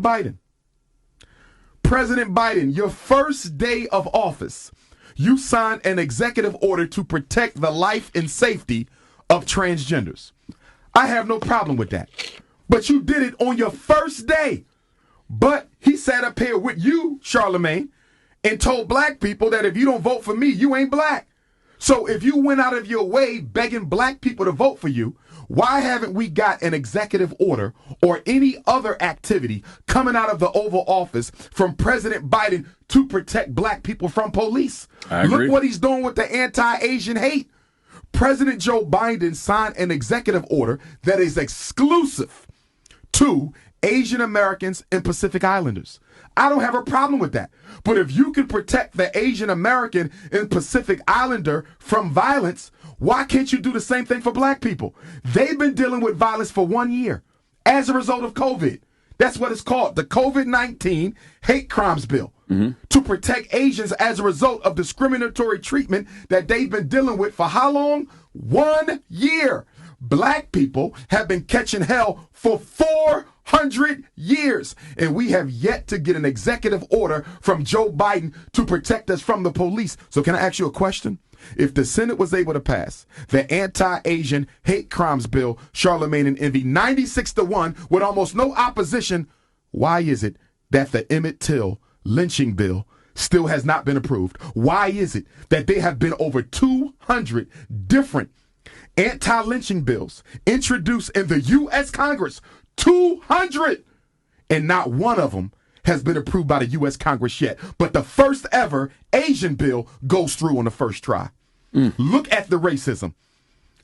Biden. President Biden, your first day of office, you signed an executive order to protect the life and safety of transgenders. I have no problem with that. But you did it on your first day. But he sat up here with you, Charlemagne, and told black people that if you don't vote for me, you ain't black. So if you went out of your way begging black people to vote for you, why haven't we got an executive order or any other activity coming out of the Oval Office from President Biden to protect black people from police? I agree. Look what he's doing with the anti-Asian hate. President Joe Biden signed an executive order that is exclusive to Asian Americans and Pacific Islanders. I don't have a problem with that. But if you can protect the Asian American and Pacific Islander from violence, why can't you do the same thing for black people? They've been dealing with violence for 1 year as a result of COVID. That's what it's called, the COVID-19 Hate Crimes Bill, to protect Asians as a result of discriminatory treatment that they've been dealing with for how long? 1 year. Black people have been catching hell for 400 years, and we have yet to get an executive order from Joe Biden to protect us from the police. So can I ask you a question? If the Senate was able to pass the anti-Asian hate crimes bill, Charlemagne and Envy, 96-1 with almost no opposition, why is it that the Emmett Till lynching bill still has not been approved? Why is it that there have been over 200 different anti-lynching bills introduced in the U.S. Congress? 200! And not one of them has been approved by the U.S. Congress yet. But the first ever Asian bill goes through on the first try. Look at the racism.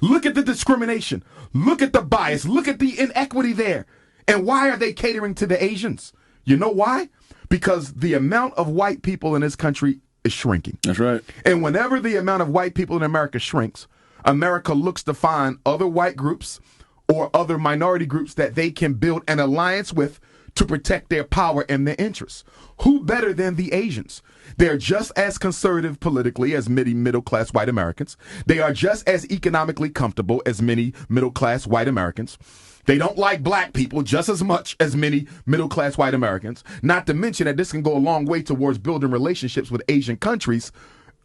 Look at the discrimination. Look at the bias. Look at the inequity there. And why are they catering to the Asians? You know why? Because the amount of white people in this country is shrinking. That's right. And whenever the amount of white people in America shrinks, America looks to find other white groups or other minority groups that they can build an alliance with to protect their power and their interests. Who better than the Asians? They're just as conservative politically as many middle-class white Americans. They are just as economically comfortable as many middle-class white Americans. They don't like black people just as much as many middle-class white Americans. Not to mention that this can go a long way towards building relationships with Asian countries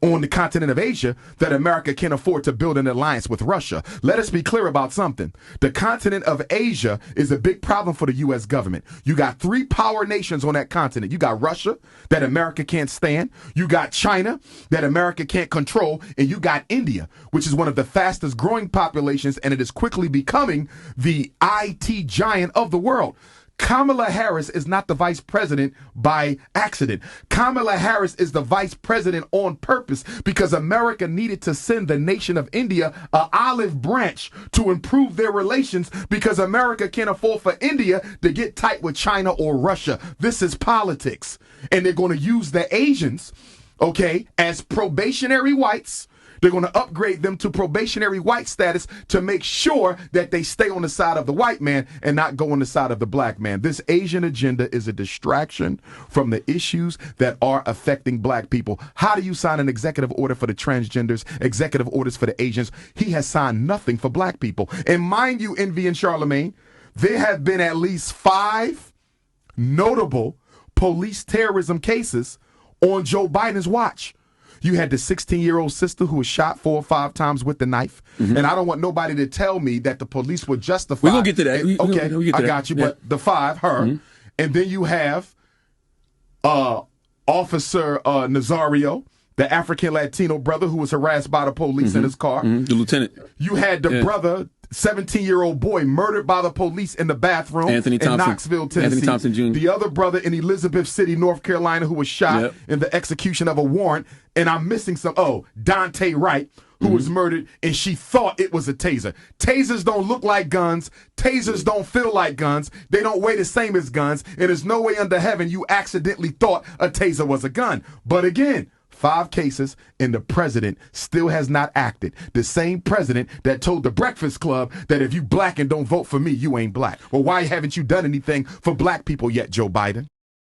on the continent of Asia that America can't afford to build an alliance with Russia. Let us be clear about something. The continent of Asia is a big problem for the U.S. government. You got 3 power nations on that continent. You got Russia that America can't stand. You got China that America can't control. And you got India, which is one of the fastest growing populations, and it is quickly becoming the IT giant of the world. Kamala Harris is not the vice president by accident. Kamala Harris is the vice president on purpose because America needed to send the nation of India an olive branch to improve their relations because America can't afford for India to get tight with China or Russia. This is politics. And they're going to use the Asians, okay, as probationary whites. They're going to upgrade them to probationary white status to make sure that they stay on the side of the white man and not go on the side of the black man. This Asian agenda is a distraction from the issues that are affecting black people. How do you sign an executive order for the transgenders, executive orders for the Asians? He has signed nothing for black people. And mind you, Envy and Charlemagne, there have been at least 5 notable police terrorism cases on Joe Biden's watch. You had the 16-year-old sister who was shot 4 or 5 times with the knife. And I don't want nobody to tell me that the police would justify. We're going to get to that. Okay, I got you. Yeah. But the 5, her. And then you have Officer Nazario, the African Latino brother who was harassed by the police in his car. The lieutenant. You had the brother, 17-year-old boy, murdered by the police in the bathroom in Knoxville, Tennessee. Anthony Thompson Jr. The other brother in Elizabeth City, North Carolina, who was shot in the execution of a warrant. And I'm missing some. Oh, Dante Wright, who was murdered, and she thought it was a taser. Tasers don't look like guns. Tasers don't feel like guns. They don't weigh the same as guns. And there's no way under heaven you accidentally thought a taser was a gun. But again, 5 cases, and the president still has not acted. The same president that told the Breakfast Club that if you black and don't vote for me, you ain't black. Well, why haven't you done anything for black people yet, Joe Biden?